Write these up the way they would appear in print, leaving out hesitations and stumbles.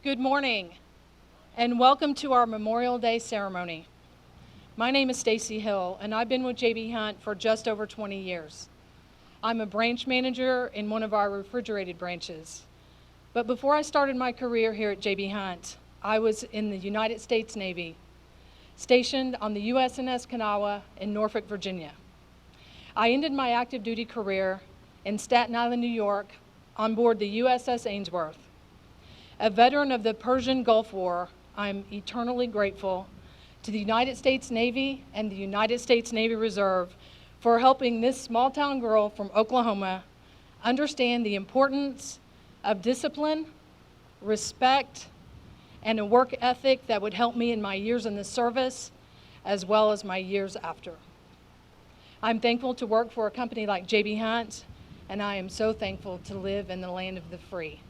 Good morning, and welcome to our Memorial Day ceremony. My name is Stacy Hill, and I've been with JB Hunt for just over 20 years. I'm a branch manager in one of our refrigerated branches. But before I started my career here at JB Hunt, I was in the United States Navy, stationed on the USNS Kanawha in Norfolk, Virginia. I ended my active duty career in Staten Island, New York, on board the USS Ainsworth. A veteran of the Persian Gulf War, I'm eternally grateful to the United States Navy and the United States Navy Reserve for helping this small-town girl from Oklahoma understand the importance of discipline, respect, and a work ethic that would help me in my years in the service, as well as my years after. I'm thankful to work for a company like JB Hunt, and I am so thankful to live in the land of the free.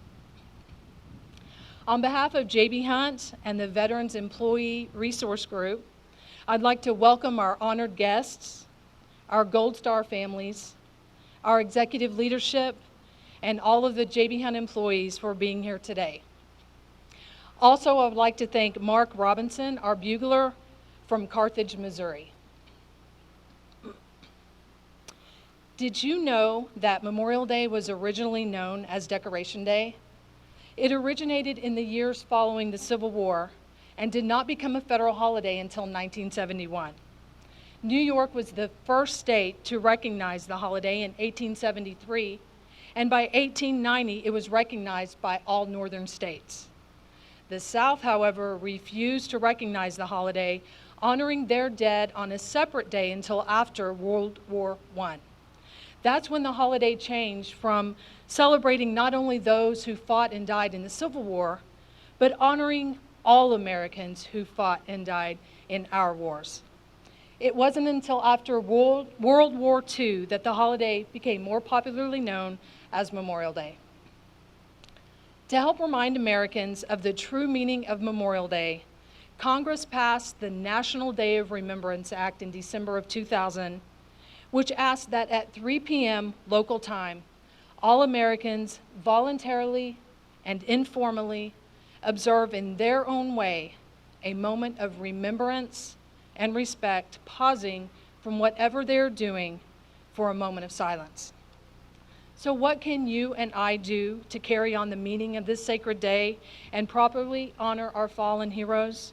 On behalf of JB Hunt and the Veterans Employee Resource Group, I'd like to welcome our honored guests, our Gold Star families, our executive leadership, and all of the JB Hunt employees for being here today. Also, I would like to thank Mark Robinson, our bugler from Carthage, Missouri. Did you know that Memorial Day was originally known as Decoration Day? It originated in the years following the Civil War and did not become a federal holiday until 1971. New York was the first state to recognize the holiday in 1873, and by 1890 it was recognized by all northern states. The South, however, refused to recognize the holiday, honoring their dead on a separate day until after World War I. That's when the holiday changed from celebrating not only those who fought and died in the Civil War, but honoring all Americans who fought and died in our wars. It wasn't until after World War II that the holiday became more popularly known as Memorial Day. To help remind Americans of the true meaning of Memorial Day, Congress passed the National Day of Remembrance Act in December of 2000, which asked that at 3 p.m. local time, all Americans voluntarily and informally observe in their own way a moment of remembrance and respect, pausing from whatever they're doing for a moment of silence. So what can you and I do to carry on the meaning of this sacred day and properly honor our fallen heroes?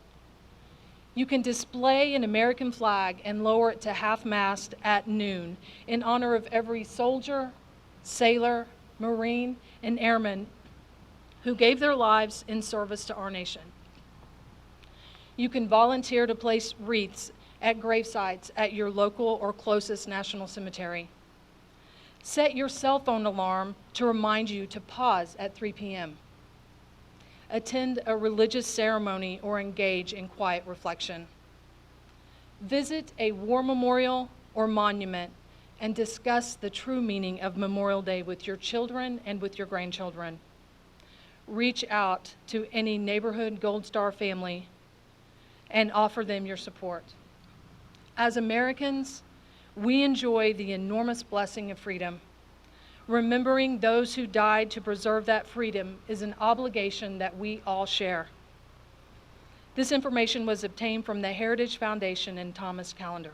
You can display an American flag and lower it to half-mast at noon in honor of every soldier, sailor, Marine, and airman who gave their lives in service to our nation. You can volunteer to place wreaths at gravesites at your local or closest national cemetery. Set your cell phone alarm to remind you to pause at 3 p.m. Attend a religious ceremony or engage in quiet reflection. Visit a war memorial or monument and discuss the true meaning of Memorial Day with your children and with your grandchildren. Reach out to any neighborhood Gold Star family and offer them your support. As Americans, we enjoy the enormous blessing of freedom. Remembering those who died to preserve that freedom is an obligation that we all share. This information was obtained from the Heritage Foundation and Thomas Callender.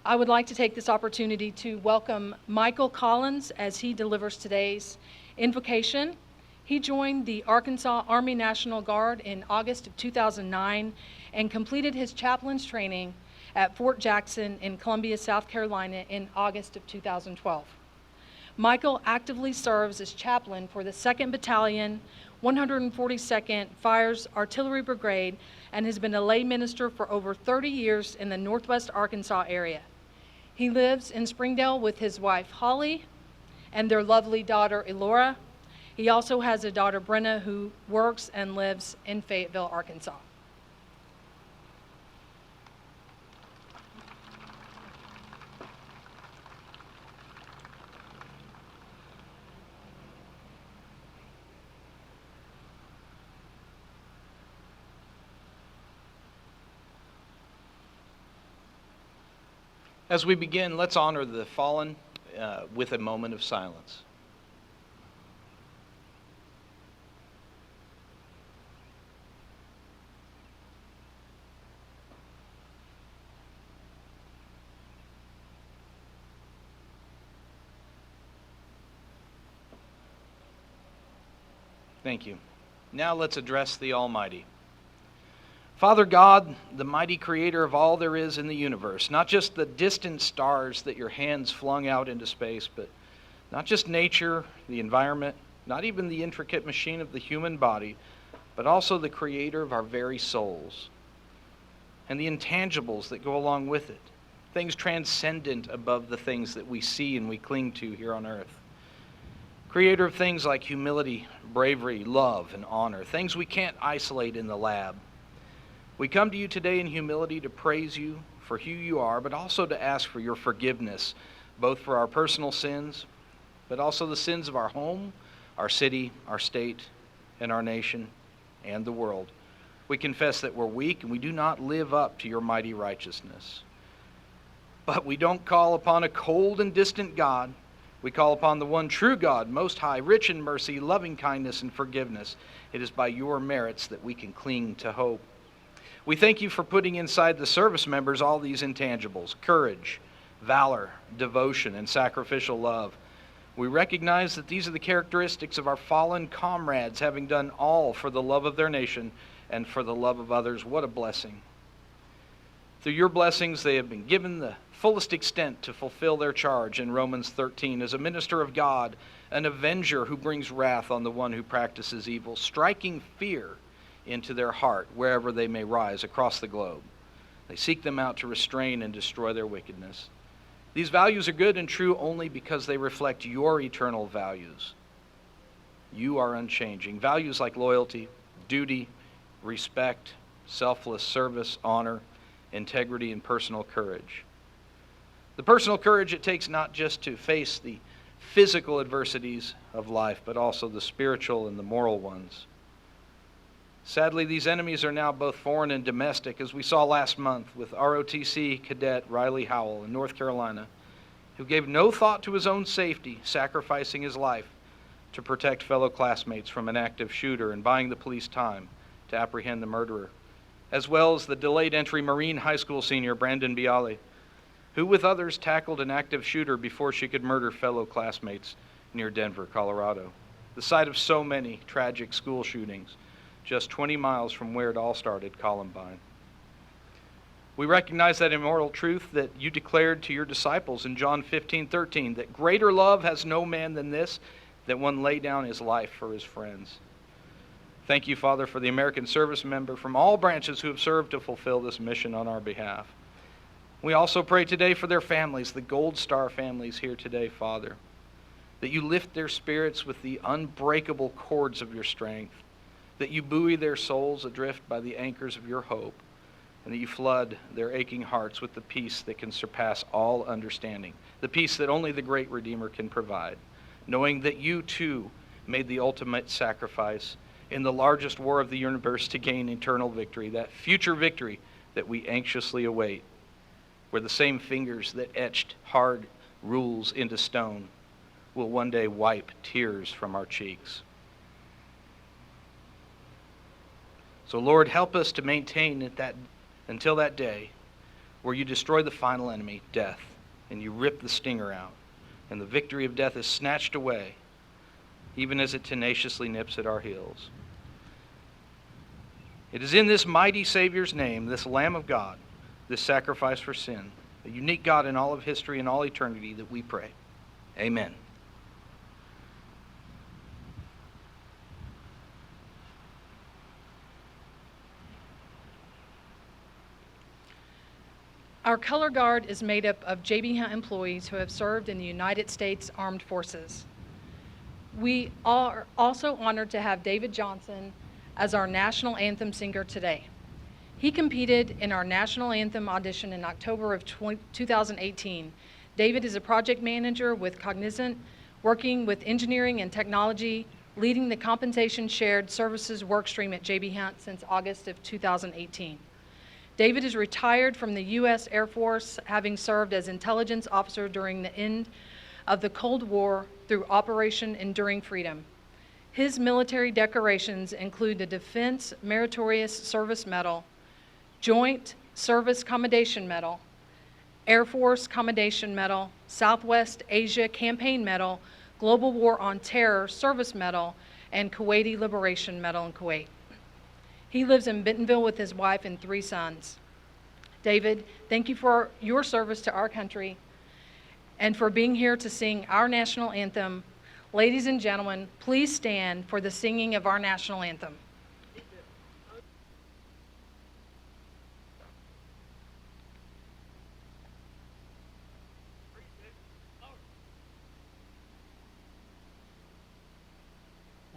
I would like to take this opportunity to welcome Michael Collins as he delivers today's invocation. He joined the Arkansas Army National Guard in August of 2009 and completed his chaplain's training at Fort Jackson in Columbia, South Carolina in August of 2012. Michael actively serves as chaplain for the 2nd Battalion, 142nd Fires Artillery Brigade, and has been a lay minister for over 30 years in the Northwest Arkansas area. He lives in Springdale with his wife, Holly, and their lovely daughter, Elora. He also has a daughter, Brenna, who works and lives in Fayetteville, Arkansas. As we begin, let's honor the fallen with a moment of silence. Thank you. Now let's address the Almighty. Father God, the mighty creator of all there is in the universe, not just the distant stars that your hands flung out into space, but not just nature, the environment, not even the intricate machine of the human body, but also the creator of our very souls and the intangibles that go along with it, things transcendent above the things that we see and we cling to here on earth. Creator of things like humility, bravery, love, and honor, things we can't isolate in the lab. We come to you today in humility to praise you for who you are, but also to ask for your forgiveness, both for our personal sins, but also the sins of our home, our city, our state, and our nation, and the world. We confess that we're weak and we do not live up to your mighty righteousness. But we don't call upon a cold and distant God. We call upon the one true God, most high, rich in mercy, loving kindness, and forgiveness. It is by your merits that we can cling to hope. We thank you for putting inside the service members all these intangibles: courage, valor, devotion, and sacrificial love. We recognize that these are the characteristics of our fallen comrades, having done all for the love of their nation and for the love of others. What a blessing. Through your blessings, they have been given the fullest extent to fulfill their charge in Romans 13 as a minister of God, an avenger who brings wrath on the one who practices evil, striking fear into their heart wherever they may rise across the globe. They seek them out to restrain and destroy their wickedness. These values are good and true only because they reflect your eternal values. You are unchanging. Values like loyalty, duty, respect, selfless service, honor, integrity, and personal courage. The personal courage it takes not just to face the physical adversities of life, but also the spiritual and the moral ones. Sadly, these enemies are now both foreign and domestic, as we saw last month with ROTC cadet Riley Howell in North Carolina, who gave no thought to his own safety, sacrificing his life to protect fellow classmates from an active shooter and buying the police time to apprehend the murderer, as well as the delayed entry Marine High School senior Brandon Bialy, who with others tackled an active shooter before she could murder fellow classmates near Denver, Colorado, the site of so many tragic school shootings, just 20 miles from where it all started, Columbine. We recognize that immortal truth that you declared to your disciples in John 15:13, that greater love has no man than this, that one lay down his life for his friends. Thank you, Father, for the American service member from all branches who have served to fulfill this mission on our behalf. We also pray today for their families, the Gold Star families here today, Father, that you lift their spirits with the unbreakable cords of your strength, that you buoy their souls adrift by the anchors of your hope, and that you flood their aching hearts with the peace that can surpass all understanding, the peace that only the great Redeemer can provide, knowing that you too made the ultimate sacrifice in the largest war of the universe to gain eternal victory, that future victory that we anxiously await, where the same fingers that etched hard rules into stone will one day wipe tears from our cheeks. So Lord, help us to maintain until that day where you destroy the final enemy, death, and you rip the stinger out, and the victory of death is snatched away, even as it tenaciously nips at our heels. It is in this mighty Savior's name, this Lamb of God, this sacrifice for sin, a unique God in all of history and all eternity, that we pray. Amen. Our color guard is made up of J.B. Hunt employees who have served in the United States Armed Forces. We are also honored to have David Johnson as our national anthem singer today. He competed in our national anthem audition in October of 2018. David is a project manager with Cognizant, working with engineering and technology, leading the compensation shared services workstream at J.B. Hunt since August of 2018. David is retired from the U.S. Air Force, having served as intelligence officer during the end of the Cold War through Operation Enduring Freedom. His military decorations include the Defense Meritorious Service Medal, Joint Service Commendation Medal, Air Force Commendation Medal, Southwest Asia Campaign Medal, Global War on Terror Service Medal, and Kuwaiti Liberation Medal in Kuwait. He lives in Bentonville with his wife and 3 sons. David, thank you for your service to our country and for being here to sing our national anthem. Ladies and gentlemen, please stand for the singing of our national anthem.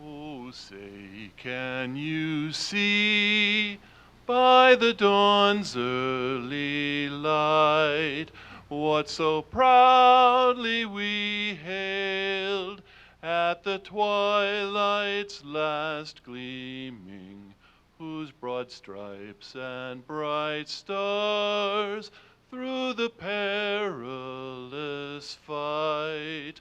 Oh, say, can you see by the dawn's early light what so proudly we hailed at the twilight's last gleaming, whose broad stripes and bright stars through the perilous fight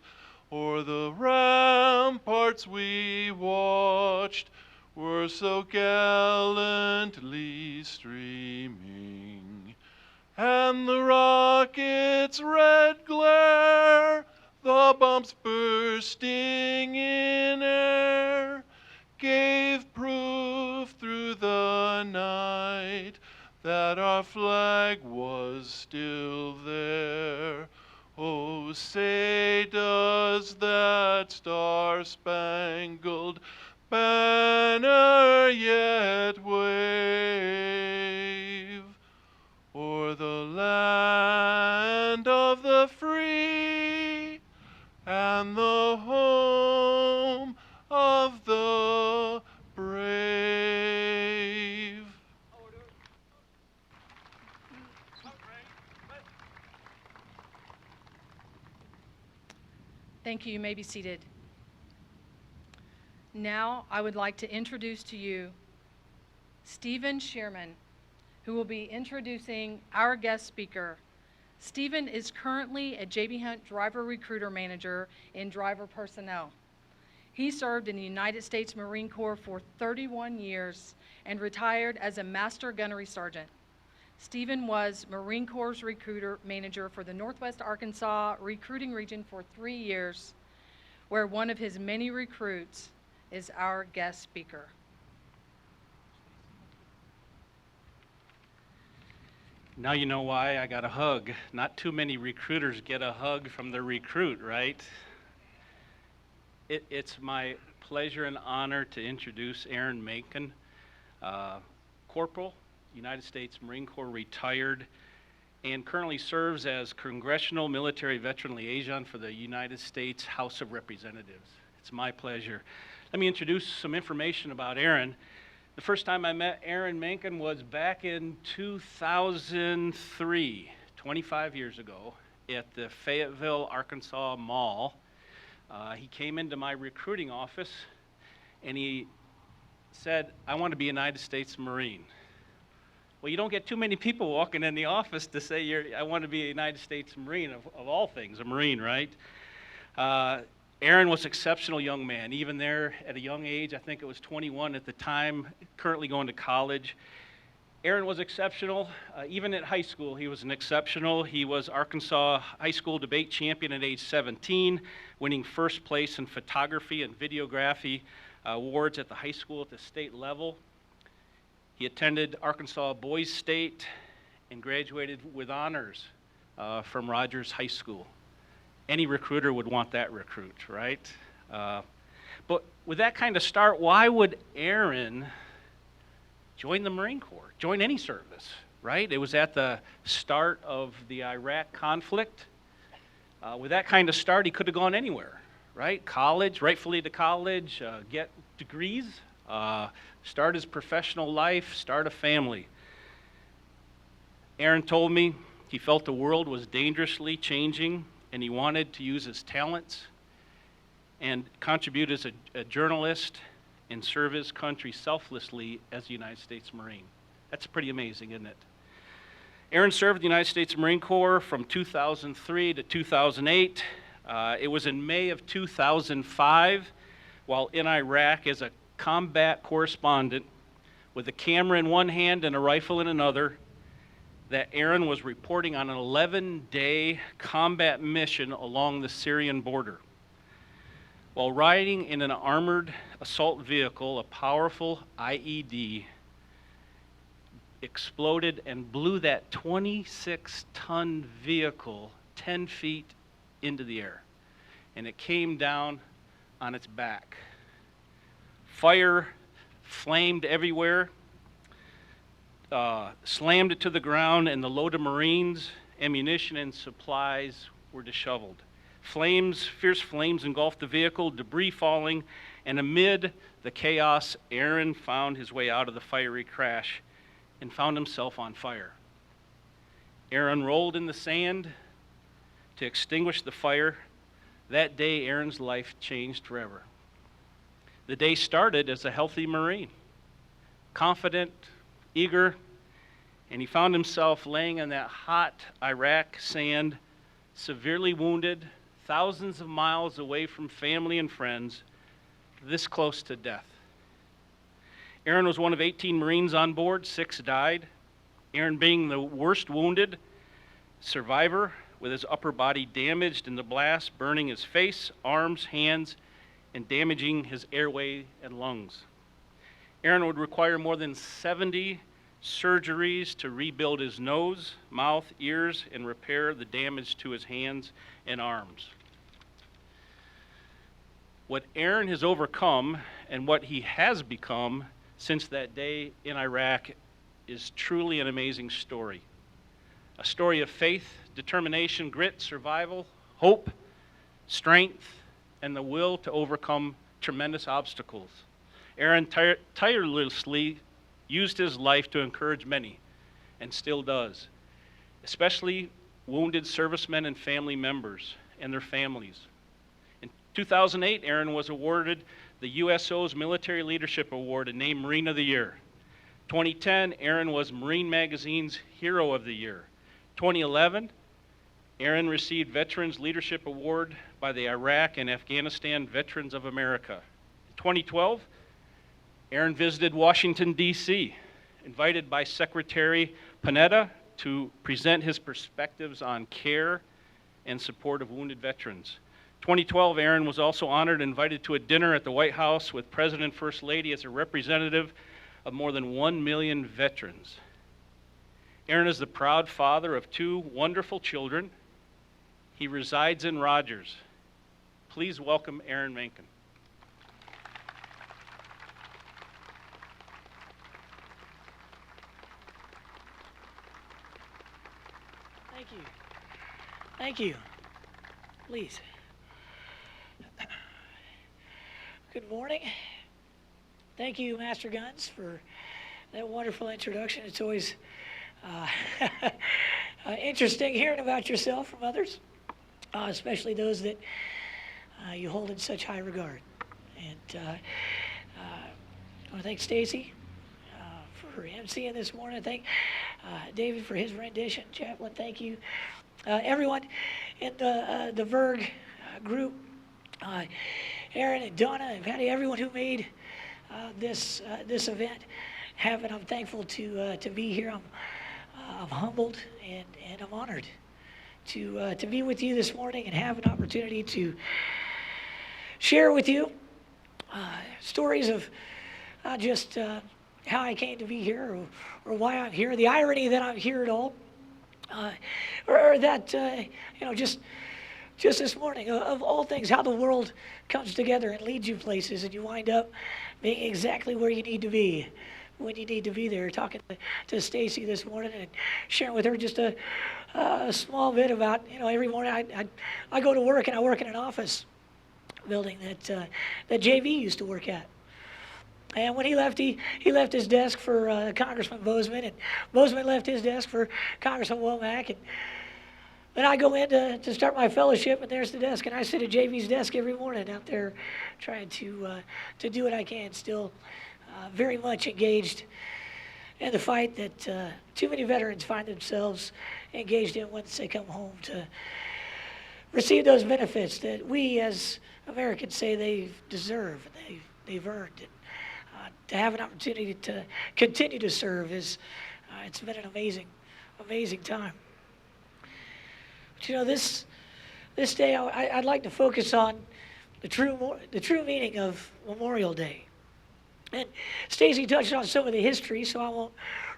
o'er the ramparts we watched were so gallantly streaming, and the rocket's red glare, the bombs bursting in air, gave proof through the night that our flag was still there. Oh, say, does that star-spangled banner yet wave o'er the land of the free and the home of the brave? Thank you. You may be seated. Now I would like to introduce to you Stephen Shearman, who will be introducing our guest speaker. Stephen is currently a J.B. Hunt Driver Recruiter Manager in Driver Personnel. He served in the United States Marine Corps for 31 years and retired as a Master Gunnery Sergeant. Stephen was Marine Corps Recruiter Manager for the Northwest Arkansas Recruiting Region for 3 years, where one of his many recruits is our guest speaker. Now you know why I got a hug. Not too many recruiters get a hug from the recruit, right? It's my pleasure and honor to introduce Aaron Mankin, Corporal, United States Marine Corps, retired, and currently serves as Congressional Military Veteran Liaison for the United States House of Representatives. It's my pleasure. Let me introduce some information about Aaron. The first time I met Aaron Mankin was back in 2003, 25 years ago, at the Fayetteville, Arkansas Mall. He came into my recruiting office and he said, "I want to be a United States Marine." Well, you don't get too many people walking in the office to say, I want to be a United States Marine, of all things, a Marine, right? Aaron was an exceptional young man, even there at a young age. I think it was 21 at the time, currently going to college. Aaron was exceptional. Even at high school, he was exceptional. He was Arkansas High School debate champion at age 17, winning first place in photography and videography awards at the high school at the state level. He attended Arkansas Boys State and graduated with honors from Rogers High School. Any recruiter would want that recruit, right? But with that kind of start, why would Aaron join the Marine Corps, join any service, right? It was at the start of the Iraq conflict. With that kind of start, he could have gone anywhere, right? College, rightfully to college, get degrees, start his professional life, start a family. Aaron told me he felt the world was dangerously changing and he wanted to use his talents and contribute as a journalist and serve his country selflessly as a United States Marine. That's pretty amazing, isn't it? Aaron served the United States Marine Corps from 2003 to 2008. It was in May of 2005, while in Iraq as a combat correspondent with a camera in one hand and a rifle in another, that Aaron was reporting on an 11-day combat mission along the Syrian border. While riding in an armored assault vehicle, a powerful IED exploded and blew that 26-ton vehicle 10 feet into the air. And it came down on its back. Fire flamed everywhere, slammed it to the ground, and the load of Marines, ammunition, and supplies were disheveled. Fierce flames engulfed the vehicle, debris falling, and amid the chaos, Aaron found his way out of the fiery crash and found himself on fire. Aaron rolled in the sand to extinguish the fire. That day, Aaron's life changed forever. The day started as a healthy Marine, confident, eager, and he found himself laying in that hot Iraq sand, severely wounded, thousands of miles away from family and friends, this close to death. Aaron was one of 18 Marines on board. 6 died. Aaron being the worst wounded survivor, with his upper body damaged in the blast, burning his face, arms, hands, and damaging his airway and lungs. Aaron would require more than 70 surgeries to rebuild his nose, mouth, ears, and repair the damage to his hands and arms. What Aaron has overcome and what he has become since that day in Iraq is truly an amazing story. A story of faith, determination, grit, survival, hope, strength, and the will to overcome tremendous obstacles. Aaron tirelessly used his life to encourage many, and still does, especially wounded servicemen and family members and their families. In 2008, Aaron was awarded the USO's Military Leadership Award and named Marine of the Year. 2010, Aaron was Marine Magazine's Hero of the Year. 2011, Aaron received Veterans Leadership Award by the Iraq and Afghanistan Veterans of America. In 2012, Aaron visited Washington, D.C., invited by Secretary Panetta to present his perspectives on care and support of wounded veterans. 2012, Aaron was also honored and invited to a dinner at the White House with President and First Lady as a representative of more than 1 million veterans. Aaron is the proud father of 2 wonderful children. He resides in Rogers. Please welcome Aaron Mankin. Thank you. Thank you. Please. Good morning. Thank you, Master Guns, for that wonderful introduction. It's always interesting hearing about yourself from others, especially those that you hold in such high regard. And I want to thank Stacy for emceeing this morning. Thank David for his rendition. Chaplain, thank you. Everyone in the Verg group, Aaron and Donna and Patty, everyone who made this event happen. I'm thankful to be here. I'm humbled and I'm honored to be with you this morning and have an opportunity to share with you stories of not just how I came to be here or why I'm here, the irony that I'm here at all, or that just this morning, of all things, how the world comes together and leads you places and you wind up being exactly where you need to be when you need to be there. Talking to Stacy this morning and sharing with her just a small bit about, every morning I go to work and I work in an office building that JV used to work at. And when he left left his desk for Congressman Bozeman, and Bozeman left his desk for Congressman Womack. And then I go in to start my fellowship, and there's the desk. And I sit at JV's desk every morning out there trying to do what I can, still very much engaged in the fight that too many veterans find themselves engaged in once they come home to receive those benefits that we as Americans say they deserve and they've earned. And, to have an opportunity to continue to serve it's been an amazing time. But this day I'd like to focus on the true meaning of Memorial Day. And Stacy touched on some of the history, so I won't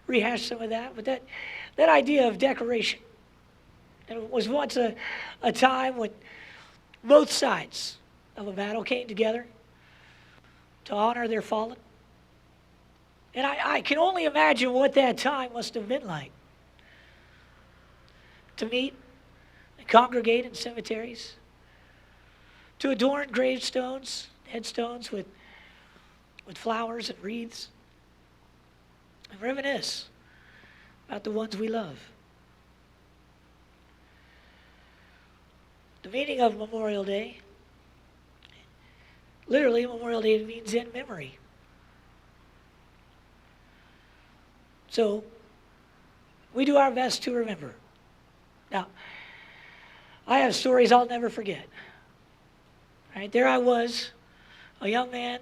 rehash some of that. But that idea of decoration, it was once a time when both sides of a battle came together to honor their fallen. And I can only imagine what that time must have been like. To meet and congregate in cemeteries, to adorn gravestones, headstones with flowers and wreaths, and reminisce about the ones we love. The meaning of Memorial Day, literally Memorial Day means in memory. So we do our best to remember. Now, I have stories I'll never forget. Right there I was, a young man,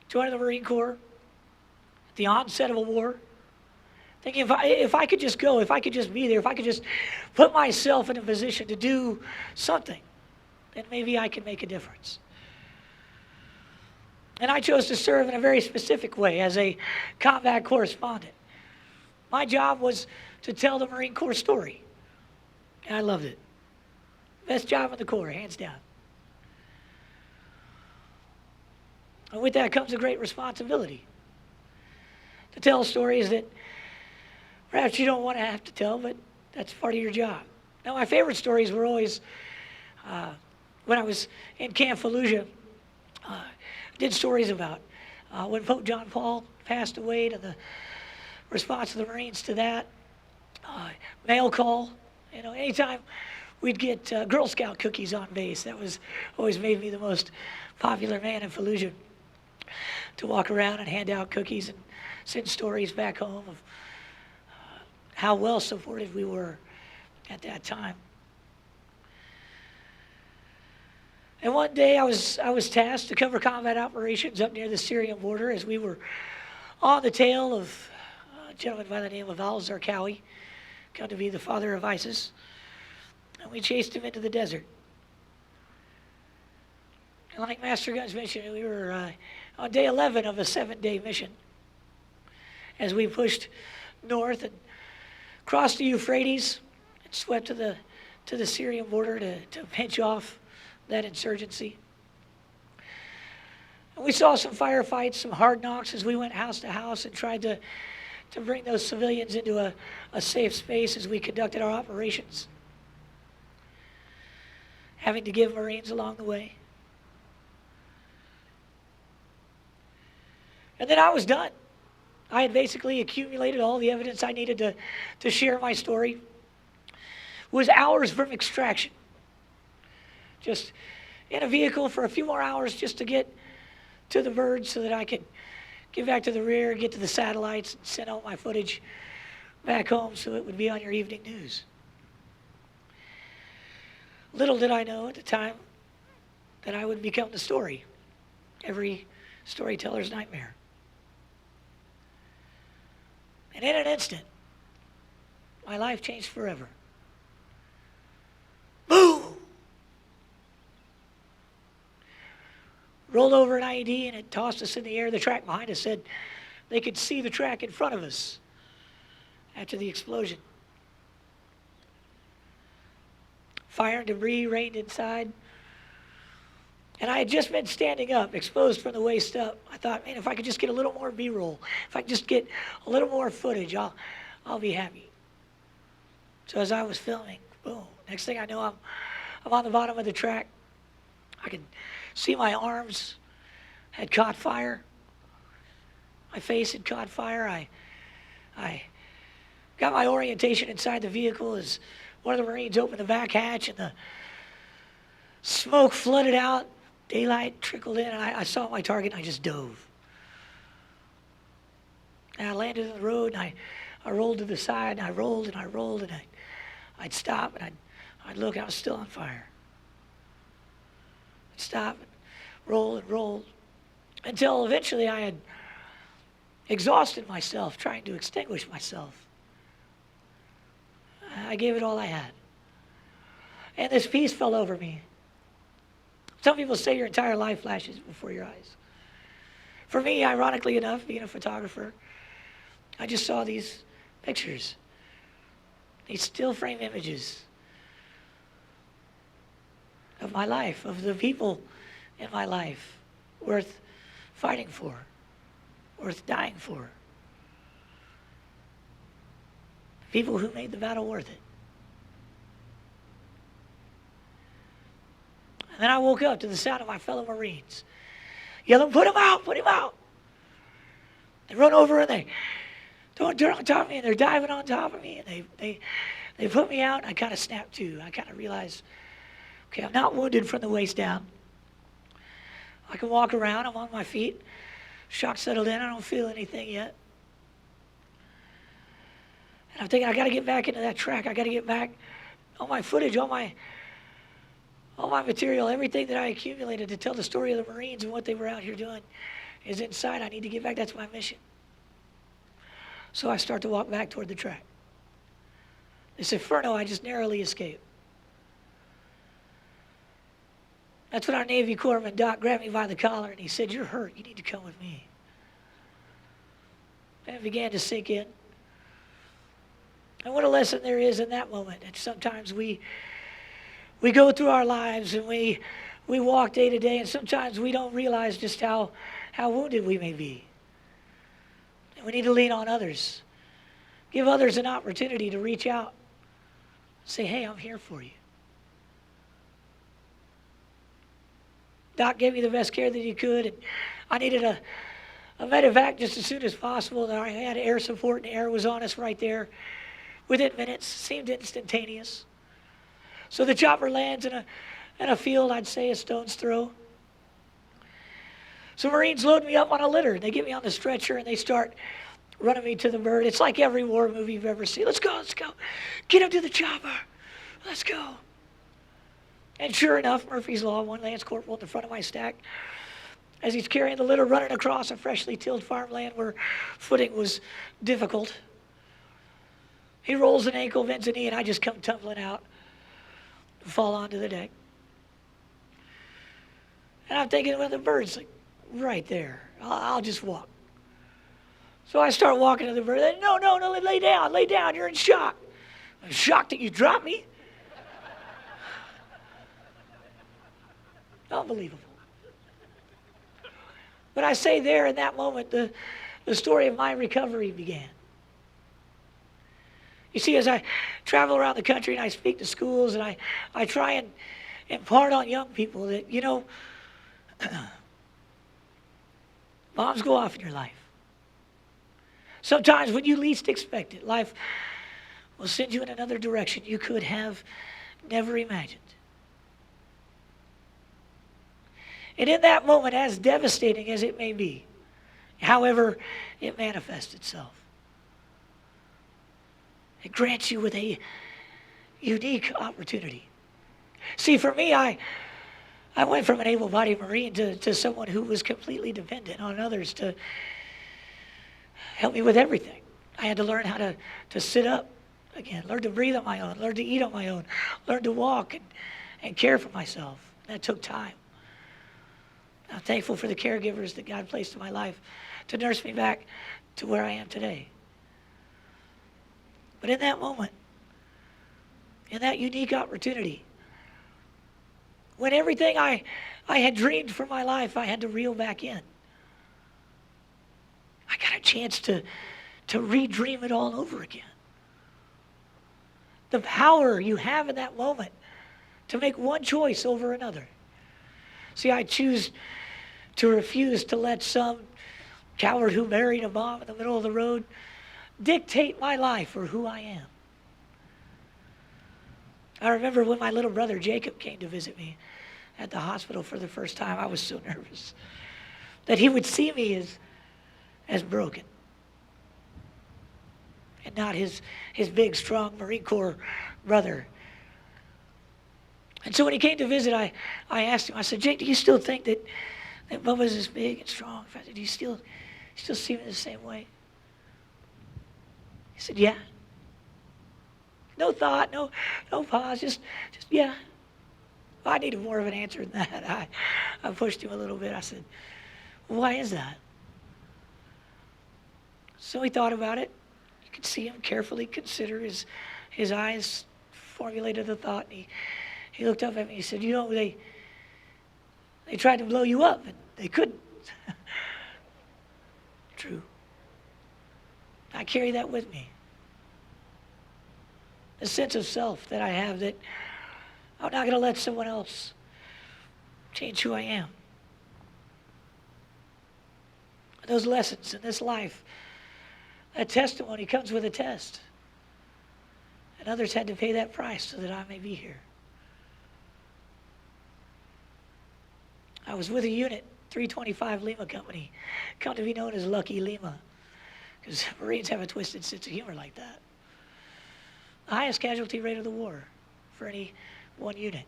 joining the Marine Corps at the onset of a war, thinking if I could just go, if I could just be there, if I could just put myself in a position to do something, then maybe I could make a difference. And I chose to serve in a very specific way as a combat correspondent. My job was to tell the Marine Corps story, and I loved it. Best job in the Corps, hands down. And with that comes a great responsibility to tell stories that perhaps you don't want to have to tell, but that's part of your job. Now, my favorite stories were always when I was in Camp Fallujah. Did stories about when Pope John Paul passed away, to the response of the Marines to that. Mail call. You know, anytime we'd get Girl Scout cookies on base, that was always made me the most popular man in Fallujah, to walk around and hand out cookies and send stories back home of how well supported we were at that time. And one day I was tasked to cover combat operations up near the Syrian border as we were on the tail of a gentleman by the name of al-Zarqawi, come to be the father of ISIS, and we chased him into the desert. And like Master Guns mentioned, we were on day 11 of a 7-day mission as we pushed north and crossed the Euphrates and swept to the Syrian border to pinch off that insurgency. And we saw some firefights, some hard knocks as we went house to house and tried to bring those civilians into a safe space as we conducted our operations, having to give Marines along the way. And then I was done. I had basically accumulated all the evidence I needed to share my story. It was hours from extraction. Just in a vehicle for a few more hours just to get to the birds so that I could get back to the rear, get to the satellites, and send out my footage back home so it would be on your evening news. Little did I know at the time that I would become the story, every storyteller's nightmare. And in an instant, my life changed forever. Boom! Rolled over an IED and it tossed us in the air. The track behind us said they could see the track in front of us after the explosion. Fire and debris rained inside. And I had just been standing up, exposed from the waist up. I thought, man, if I could just get a little more B-roll, if I could just get a little more footage, I'll be happy. So as I was filming, boom, next thing I know, I'm on the bottom of the track. I could see my arms had caught fire. My face had caught fire. I got my orientation inside the vehicle as one of the Marines opened the back hatch and the smoke flooded out. Daylight trickled in, and I saw my target, and I just dove. And I landed on the road, and I rolled to the side, and I rolled, and I'd stop, and I'd look, and I was still on fire. I'd stop, and roll, until eventually I had exhausted myself trying to extinguish myself. I gave it all I had. And this peace fell over me. Some people say your entire life flashes before your eyes. For me, ironically enough, being a photographer, I just saw these pictures, these still frame images of my life, of the people in my life worth fighting for, worth dying for. People who made the battle worth it. And then I woke up to the sound of my fellow Marines yelling, "Put him out, put him out." They run over and they they're on top of me and they're diving on top of me and they put me out and I kind of snapped to. I kind of realized, okay, I'm not wounded from the waist down. I can walk around, I'm on my feet. Shock settled in, I don't feel anything yet. And I'm thinking, I gotta get back into that track. I gotta get back all my footage, all my material, everything that I accumulated to tell the story of the Marines and what they were out here doing is inside. I need to get back. That's my mission. So I start to walk back toward the track. This inferno I just narrowly escaped. That's when our Navy Corpsman, Doc, grabbed me by the collar and he said, "You're hurt. You need to come with me." And it began to sink in. And what a lesson there is in that moment. And sometimes we go through our lives and we walk day to day, and sometimes we don't realize just how wounded we may be. And we need to lean on others. Give others an opportunity to reach out. Say, "Hey, I'm here for you." Doc gave me the best care that he could, and I needed a medevac just as soon as possible. I had air support, and the air was on us right there. Within minutes, seemed instantaneous. So the chopper lands in a field, I'd say a stone's throw. So Marines load me up on a litter. They get me on the stretcher and they start running me to the bird. It's like every war movie you've ever seen. Let's go, let's go. Get him to the chopper. Let's go. And sure enough, Murphy's Law, one Lance Corporal in the front of my stack, as he's carrying the litter running across a freshly tilled farmland where footing was difficult. He rolls an ankle, bends a knee, and I just come tumbling out. Fall onto the deck. And I'm thinking, well, the bird's like right there. I'll just walk. So I start walking to the bird. No, lay down, you're in shock. I'm shocked that you dropped me. Unbelievable. But I say there in that moment, the story of my recovery began. You see, as I travel around the country and I speak to schools and I try and impart on young people that, you know, bombs go off in your life. Sometimes when you least expect it, life will send you in another direction you could have never imagined. And in that moment, as devastating as it may be, however it manifests itself, it grants you with a unique opportunity. See, for me, I went from an able-bodied Marine to someone who was completely dependent on others to help me with everything. I had to learn how to sit up again, learn to breathe on my own, learn to eat on my own, learn to walk and care for myself. That took time. I'm thankful for the caregivers that God placed in my life to nurse me back to where I am today. But in that moment, in that unique opportunity, when everything I had dreamed for my life, I had to reel back in. I got a chance to re-dream it all over again. The power you have in that moment to make one choice over another. See, I choose to refuse to let some coward who buried a bomb in the middle of the road dictate my life or who I am. I remember when my little brother Jacob came to visit me at the hospital for the first time, I was so nervous that he would see me as broken and not his big, strong Marine Corps brother. And so when he came to visit, I asked him, I said, "Jake, do you still think that Bubba's this big and strong? Do you still see him the same way?" He said, "Yeah." No thought, no pause, just yeah. I needed more of an answer than that. I pushed him a little bit. I said, why is that? So he thought about it. You could see him carefully consider. His eyes formulated the thought. And he looked up at me. He said, you know, they tried to blow you up, and they couldn't. True. I carry that with me. The sense of self that I have, that I'm not going to let someone else change who I am. Those lessons in this life, that testimony comes with a test. And others had to pay that price so that I may be here. I was with a unit, 325 Lima Company, come to be known as Lucky Lima, because Marines have a twisted sense of humor like that. The highest casualty rate of the war for any one unit.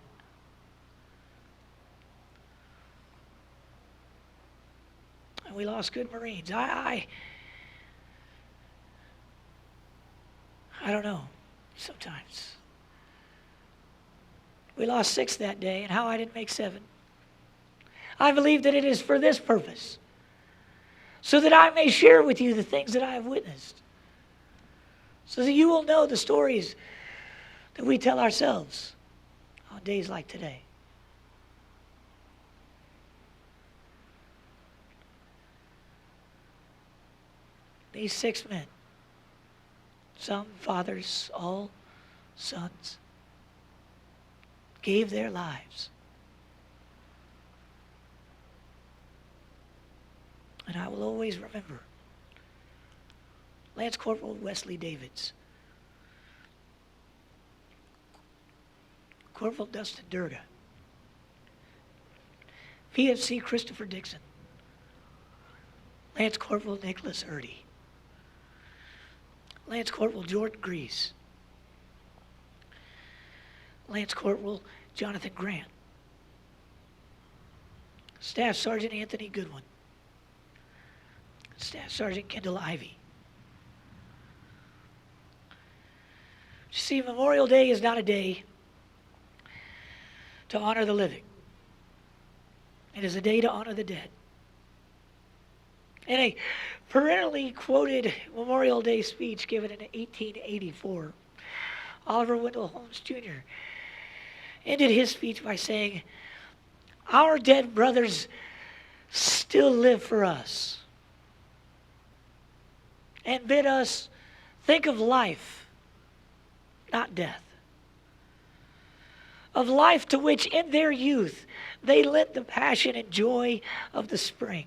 And we lost good Marines. I don't know, sometimes. We lost 6 that day, and how I didn't make 7. I believe that it is for this purpose, so that I may share with you the things that I have witnessed, so that you will know the stories that we tell ourselves on days like today. These 6 men, some fathers, all sons, gave their lives. And I will always remember Lance Corporal Wesley Davids, Corporal Dustin Durga, PFC Christopher Dixon, Lance Corporal Nicholas Erdy, Lance Corporal Jordan Grease, Lance Corporal Jonathan Grant, Staff Sergeant Anthony Goodwin, Staff Sergeant Kendall Ivey. You see, Memorial Day is not a day to honor the living. It is a day to honor the dead. In a perennially quoted Memorial Day speech given in 1884, Oliver Wendell Holmes Jr. ended his speech by saying, "Our dead brothers still live for us," and bid us think of life, not death. Of life to which in their youth they lent the passion and joy of the spring.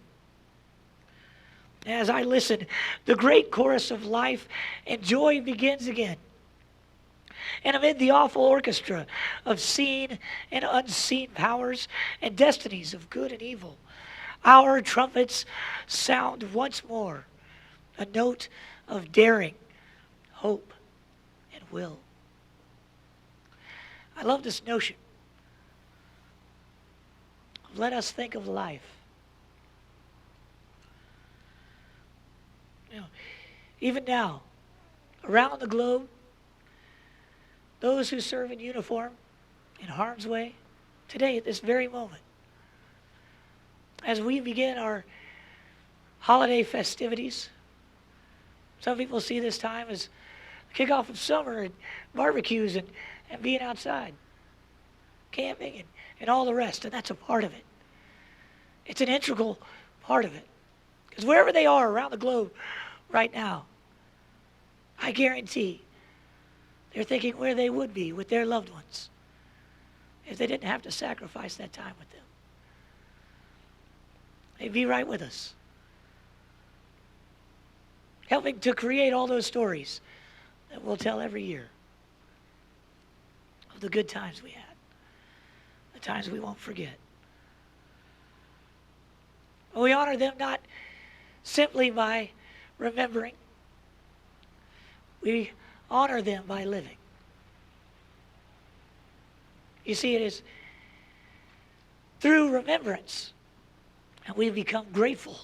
As I listen, the great chorus of life and joy begins again. And amid the awful orchestra of seen and unseen powers and destinies of good and evil, our trumpets sound once more a note of daring, hope, and will. I love this notion of let us think of life. You know, even now, around the globe, those who serve in uniform in harm's way, today at this very moment, as we begin our holiday festivities, some people see this time as the kickoff of summer and barbecues and being outside, camping and all the rest, and that's a part of it. It's an integral part of it. Because wherever they are around the globe right now, I guarantee they're thinking where they would be with their loved ones if they didn't have to sacrifice that time with them. They'd be right with us, helping to create all those stories that we'll tell every year of the good times we had, the times we won't forget. We honor them not simply by remembering. We honor them by living. You see, it is through remembrance that we become grateful.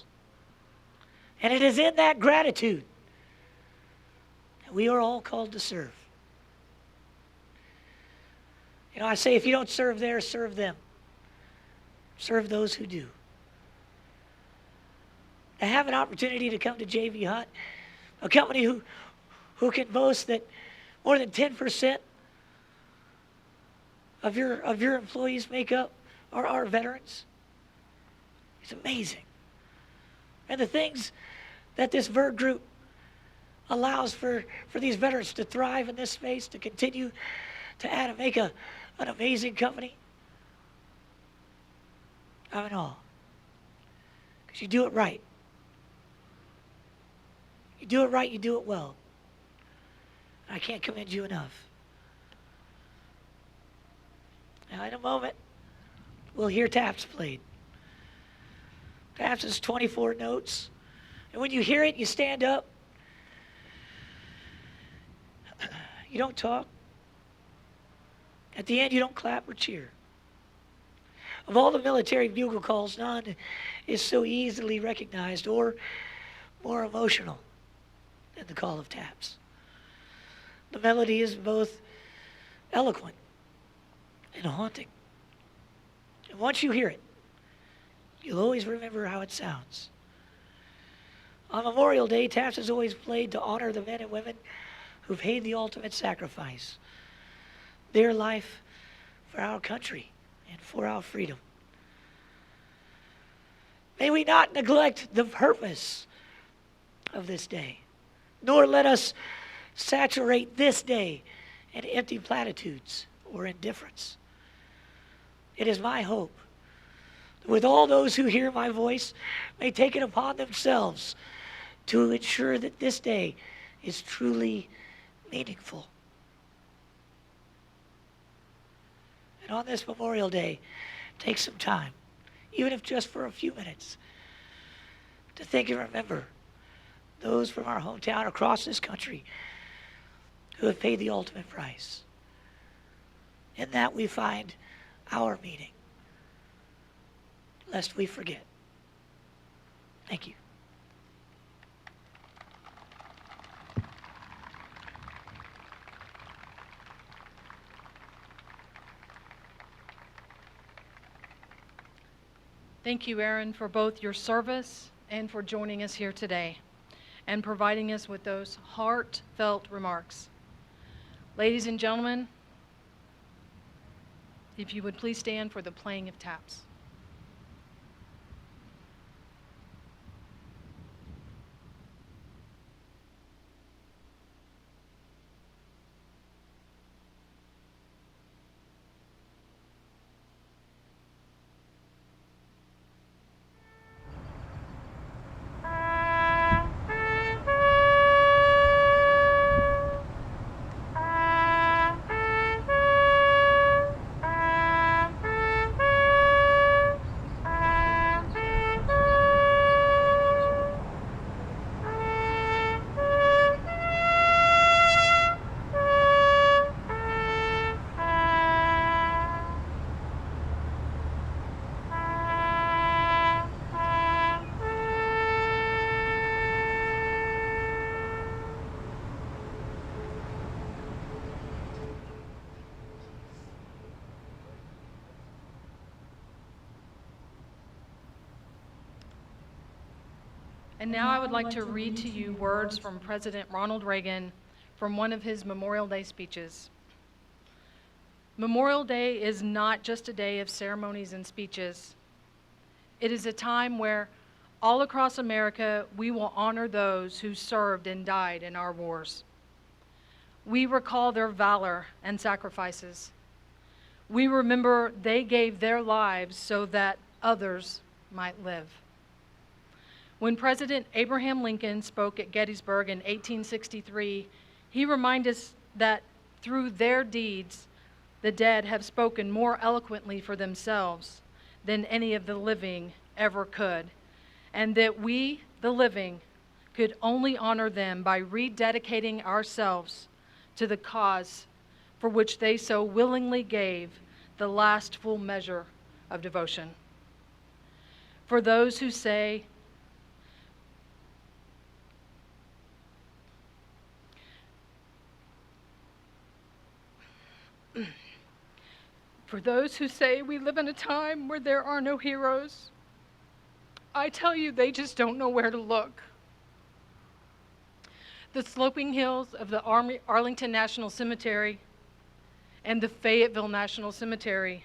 And it is in that gratitude that we are all called to serve. You know, I say if you don't serve there, serve them. Serve those who do. To have an opportunity to come to JV Hunt, a company who can boast that more than 10% of your employees make up are veterans. It's amazing. And the things that this VERG group allows for these veterans to thrive in this space, to continue to add and make an amazing company. I'm in awe. Because you do it right. You do it right, you do it well. I can't commend you enough. Now, in a moment, we'll hear taps played. Taps is 24 notes. And when you hear it, you stand up. You don't talk. At the end, you don't clap or cheer. Of all the military bugle calls, none is so easily recognized or more emotional than the call of taps. The melody is both eloquent and haunting. And once you hear it, you'll always remember how it sounds. On Memorial Day, taps is always played to honor the men and women who paid the ultimate sacrifice, their life for our country and for our freedom. May we not neglect the purpose of this day, nor let us saturate this day in empty platitudes or indifference. It is my hope that with all those who hear my voice may take it upon themselves to ensure that this day is truly meaningful. And on this Memorial Day, take some time, even if just for a few minutes, to think and remember those from our hometown across this country who have paid the ultimate price. In that we find our meaning, lest we forget. Thank you. Thank you, Aaron, for both your service and for joining us here today and providing us with those heartfelt remarks. Ladies and gentlemen, if you would please stand for the playing of taps. And now I would like to read to you words from President Ronald Reagan from one of his Memorial Day speeches. Memorial Day is not just a day of ceremonies and speeches. It is a time where all across America we will honor those who served and died in our wars. We recall their valor and sacrifices. We remember they gave their lives so that others might live. When President Abraham Lincoln spoke at Gettysburg in 1863, he reminded us that through their deeds, the dead have spoken more eloquently for themselves than any of the living ever could, and that we, the living, could only honor them by rededicating ourselves to the cause for which they so willingly gave the last full measure of devotion. For those who say, For those who say we live in a time where there are no heroes, I tell you they just don't know where to look. The sloping hills of the Arlington National Cemetery and the Fayetteville National Cemetery,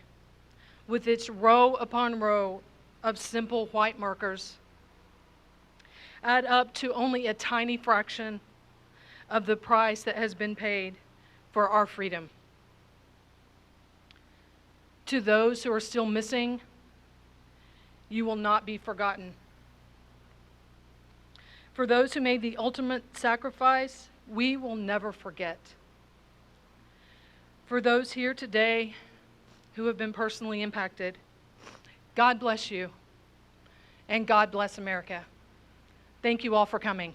with its row upon row of simple white markers, add up to only a tiny fraction of the price that has been paid for our freedom. To those who are still missing, you will not be forgotten. For those who made the ultimate sacrifice, we will never forget. For those here today who have been personally impacted, God bless you, and God bless America. Thank you all for coming.